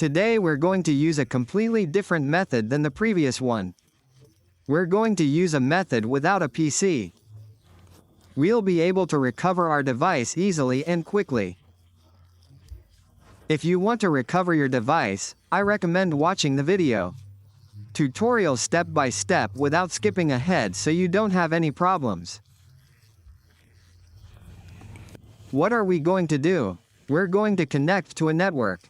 Today we're going to use a completely different method than the previous one. We're going to use a method without a PC. We'll be able to recover our device easily and quickly. If you want to recover your device, I recommend watching the video. Tutorial step by step without skipping ahead so you don't have any problems. What are we going to do? We're going to connect to a network.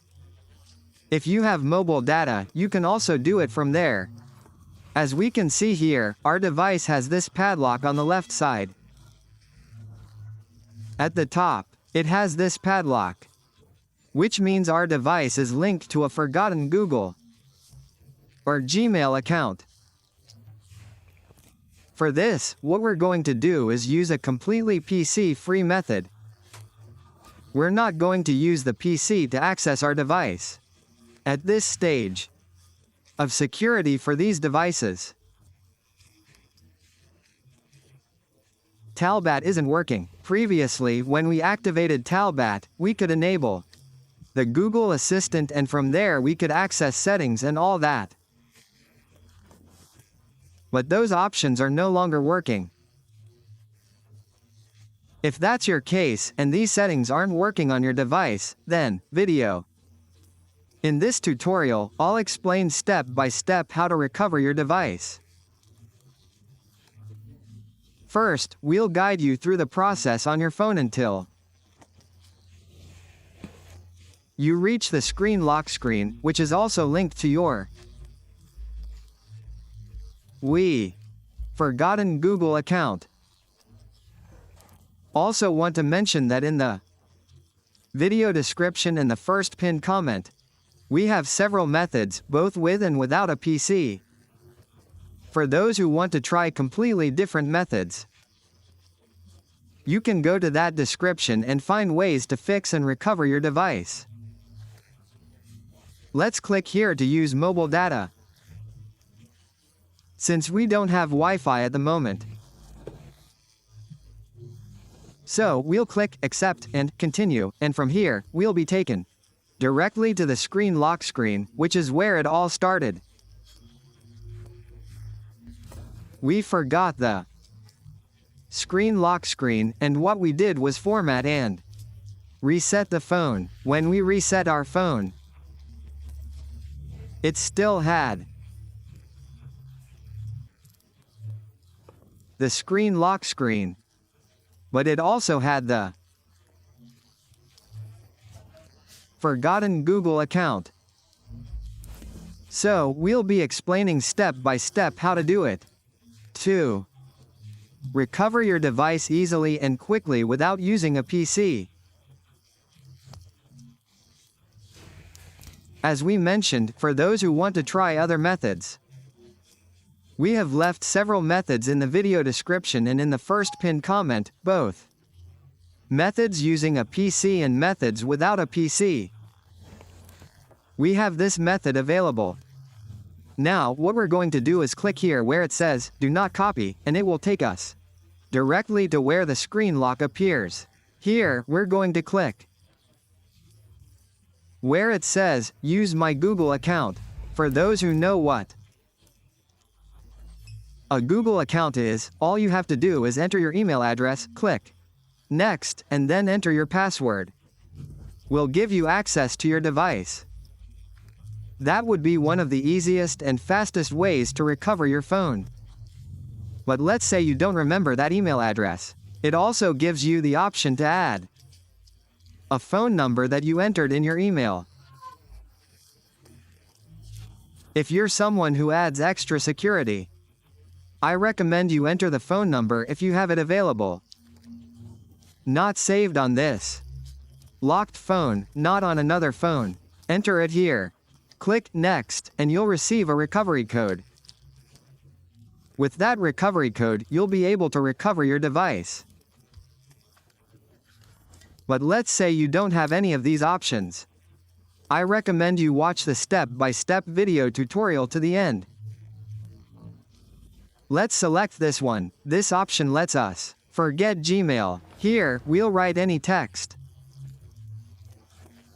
If you have mobile data, you can also do it from there. As we can see here, our device has this padlock on the left side. At the top, it has this padlock, which means our device is linked to a forgotten Google or Gmail account. For this, what we're going to do is use a completely PC-free method. We're not going to use the PC to access our device. At this stage of security for these devices, Talbat isn't working. Previously, when we activated Talbat, we could enable the Google Assistant, and from there we could access settings and all that. But those options are no longer working. If that's your case, and these settings aren't working on your device, then, video. In this tutorial, I'll explain step by step how to recover your device. First, we'll guide you through the process on your phone until you reach the screen lock screen, which is also linked to your forgotten Google account. Also want to mention that in the video description and the first pinned comment, we have several methods, both with and without a PC. For those who want to try completely different methods, you can go to that description and find ways to fix and recover your device. Let's click here to use mobile data. Since we don't have Wi-Fi at the moment, so we'll click Accept and Continue, and from here, we'll be taken directly to the screen lock screen, which is where it all started. We forgot the screen lock screen, and what we did was format and reset the phone. When we reset our phone, it still had the screen lock screen, but it also had the forgotten Google account. So, we'll be explaining step by step how to do it. 2. Recover your device easily and quickly without using a PC. As we mentioned, for those who want to try other methods, we have left several methods in the video description and in the first pinned comment, both methods using a PC and methods without a PC. We have this method available. Now, what we're going to do is click here where it says, Do not copy, and it will take us directly to where the screen lock appears. Here, we're going to click where it says, Use my Google account. For those who know what a Google account is, all you have to do is enter your email address, click Next, and then enter your password. Will give you access to your device. That would be one of the easiest and fastest ways to recover your phone. But let's say you don't remember that email address. It also gives you the option to add a phone number that you entered in your email. If you're someone who adds extra security, I recommend you enter the phone number if you have it available. Not saved on this locked phone, not on another phone. Enter it here. Click Next, and you'll receive a recovery code. With that recovery code, you'll be able to recover your device. But let's say you don't have any of these options. I recommend you watch the step-by-step video tutorial to the end. Let's select this one. This option lets us forget Gmail. Here, we'll write any text.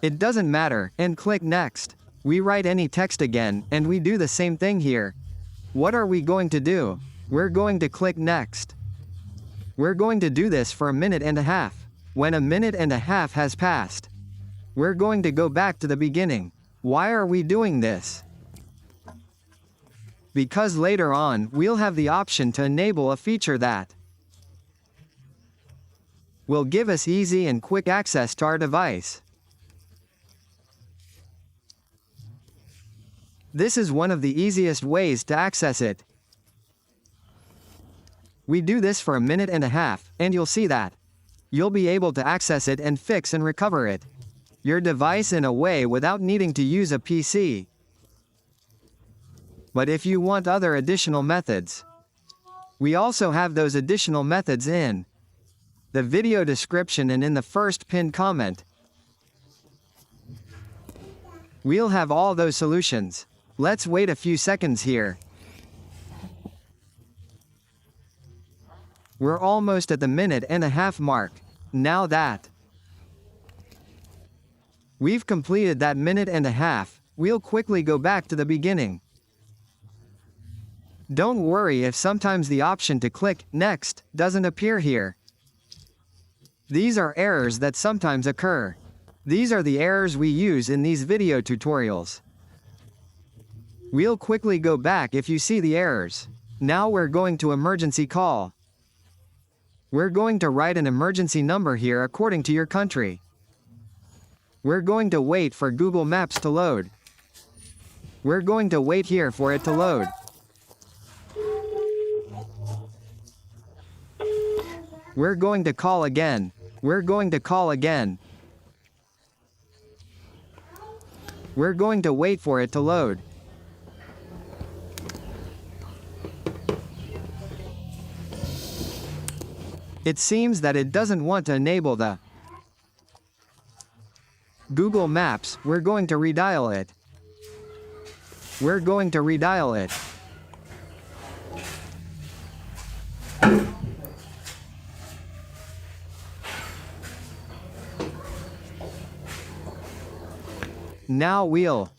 It doesn't matter, and click Next. We write any text again, and we do the same thing here. What are we going to do? We're going to click Next. We're going to do this for 1.5 minutes. When 1.5 minutes has passed, we're going to go back to the beginning. Why are we doing this? Because later on, we'll have the option to enable a feature that will give us easy and quick access to our device. This is one of the easiest ways to access it. We do this for 1.5 minutes, and you'll see that you'll be able to access it and fix and recover it. Your device in a way without needing to use a PC. But if you want other additional methods, we also have those additional methods in the video description and in the first pinned comment. We'll have all those solutions. Let's wait a few seconds here. We're almost at the 1.5 minute mark. Now that we've completed that 1.5 minutes, we'll quickly go back to the beginning. Don't worry if sometimes the option to click Next doesn't appear here. These are errors that sometimes occur. These are the errors we use in these video tutorials. We'll quickly go back if you see the errors. Now we're going to emergency call. We're going to write an emergency number here according to your country. We're going to wait for Google Maps to load. We're going to wait here for it to load. We're going to call again. We're going to call again. We're going to wait for it to load. It seems that it doesn't want to enable the Google Maps. We're going to redial it. We're going to redial it. Now we'll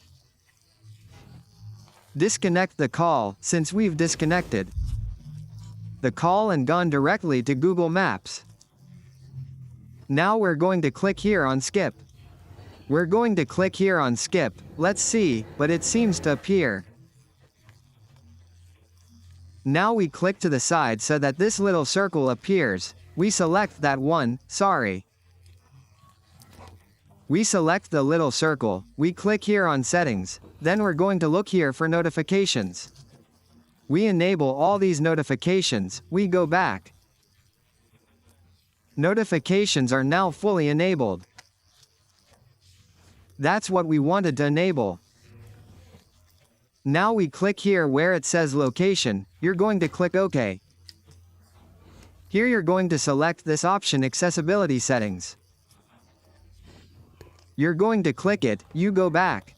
disconnect the call, since we've disconnected the call and gone directly to Google Maps. Now we're going to click here on Skip. We're going to click here on Skip. Let's see, but it seems to appear. Now we click to the side so that this little circle appears. We select that one, sorry. We select the little circle, we click here on Settings, then we're going to look here for notifications. We enable all these notifications, we go back. Notifications are now fully enabled. That's what we wanted to enable. Now we click here where it says Location, you're going to click OK. Here you're going to select this option Accessibility Settings. You're going to click it, you go back.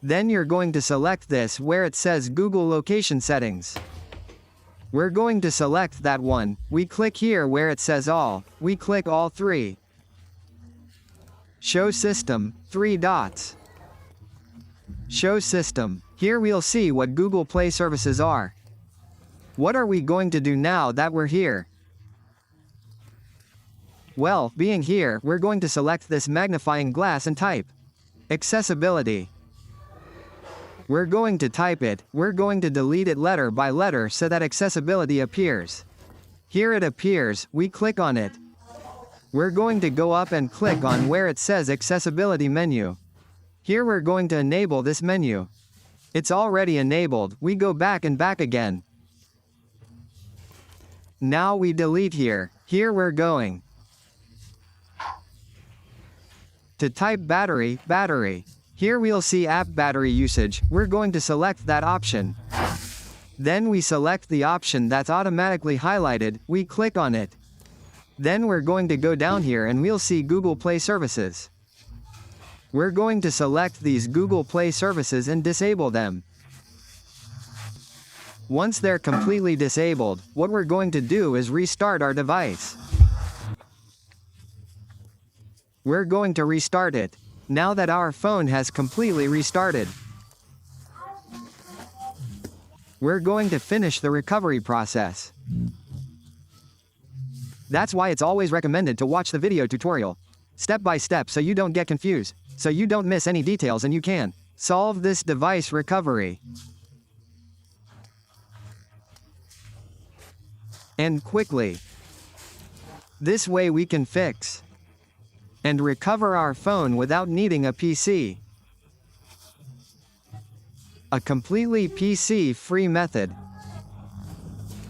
Then you're going to select this where it says Google Location Settings. We're going to select that one, we click here where it says All, we click all three. Show System, 3 dots. Show System, here we'll see what Google Play services are. What are we going to do now that we're here? Well, being here, we're going to select this magnifying glass and type Accessibility. We're going to type it, we're going to delete it letter by letter so that accessibility appears. Here it appears, we click on it. We're going to go up and click on where it says Accessibility menu. Here we're going to enable this menu. It's already enabled, we go back and back again. Now we delete here, here we're going to type battery. Here we'll see app battery usage, we're going to select that option. Then we select the option that's automatically highlighted, we click on it. Then we're going to go down here and we'll see Google Play services. We're going to select these Google Play services and disable them. Once they're completely disabled, what we're going to do is restart our device. We're going to restart it. Now that our phone has completely restarted, we're going to finish the recovery process. That's why it's always recommended to watch the video tutorial step by step so you don't get confused, so you don't miss any details and you can solve this device recovery. And quickly. This way we can fix and recover our phone without needing a PC. A completely PC-free method.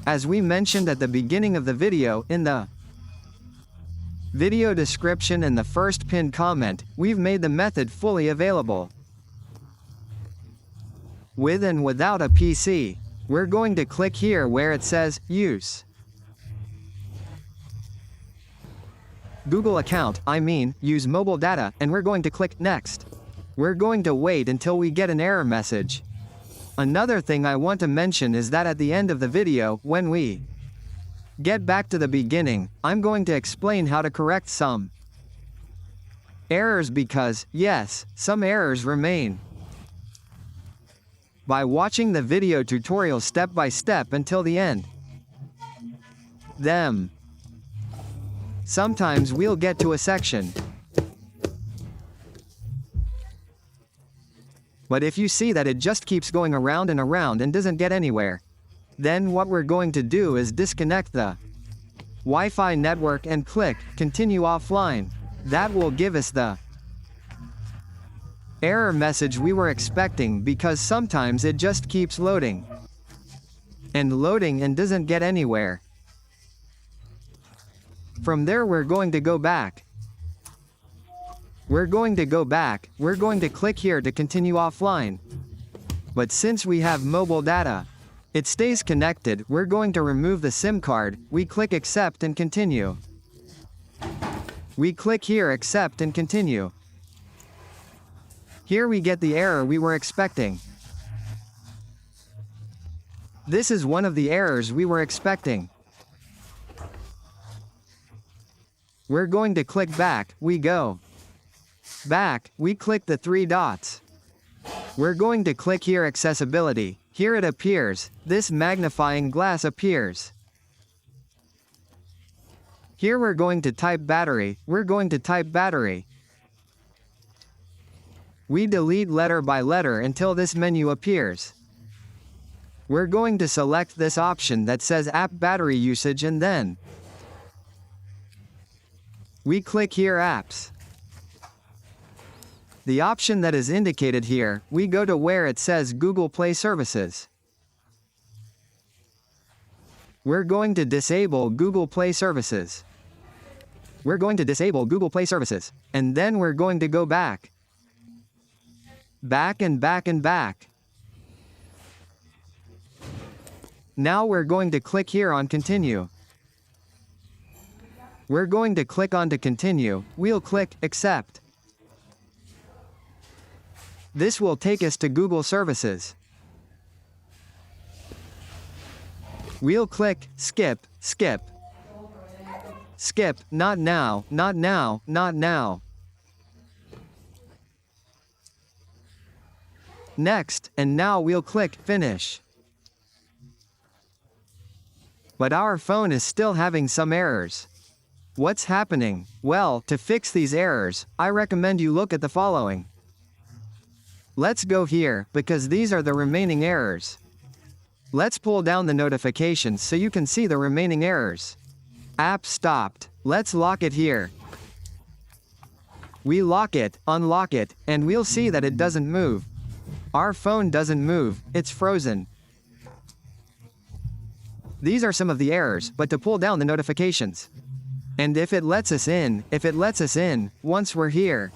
As we mentioned at the beginning of the video, in the video description and the first pinned comment, we've made the method fully available. With and without a PC. We're going to click here where it says, Use Google account, use mobile data, and we're going to click Next. We're going to wait until we get an error message. Another thing I want to mention is that at the end of the video, when we get back to the beginning, I'm going to explain how to correct some errors because, yes, some errors remain. By watching the video tutorial step by step until the end. Sometimes we'll get to a section. But if you see that it just keeps going around and around and doesn't get anywhere, then what we're going to do is disconnect the Wi-Fi network and click Continue Offline. That will give us the error message we were expecting because sometimes it just keeps loading and doesn't get anywhere. From there we're going to go back. We're going to click here to continue offline. But since we have mobile data, it stays connected. We're going to remove the SIM card. We click Accept and Continue. We click here Accept and Continue. Here we get the error we were expecting. This is one of the errors we were expecting. We're going to click back. We go back. We click the 3 dots. We're going to click here Accessibility. Here it appears. This magnifying glass appears. Here we're going to type battery. We're going to type battery. We delete letter by letter until this menu appears. We're going to select this option that says App Battery Usage and then we click here Apps. The option that is indicated here, we go to where it says Google Play Services. We're going to disable Google Play Services. We're going to disable Google Play Services. And then we're going to go back. Back and back and back. Now we're going to click here on Continue. We're going to click on to continue. We'll click Accept. This will take us to Google Services. We'll click Skip, Skip. Skip, not now, not now, not now. Next, and now we'll click Finish. But our phone is still having some errors. What's happening? Well, to fix these errors, I recommend you look at the following. Let's go here, because these are the remaining errors. Let's pull down the notifications so you can see the remaining errors. App stopped. Let's lock it here. We lock it, unlock it, and we'll see that it doesn't move. Our phone doesn't move, it's frozen. These are some of the errors, but to pull down the notifications. And if it lets us in, once we're here,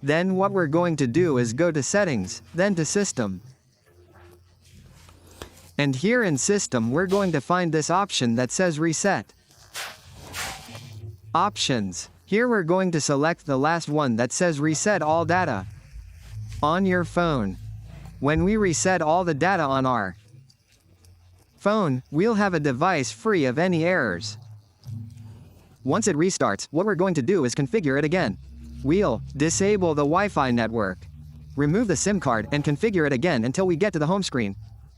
then what we're going to do is go to Settings, then to System. And here in System we're going to find this option that says Reset. Options. Here we're going to select the last one that says Reset All Data on your phone. When we reset all the data on our phone, we'll have a device free of any errors. Once it restarts, what we're going to do is configure it again. We'll disable the Wi-Fi network. Remove the SIM card and configure it again until we get to the home screen.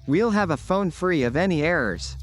We'll have a phone free of any errors.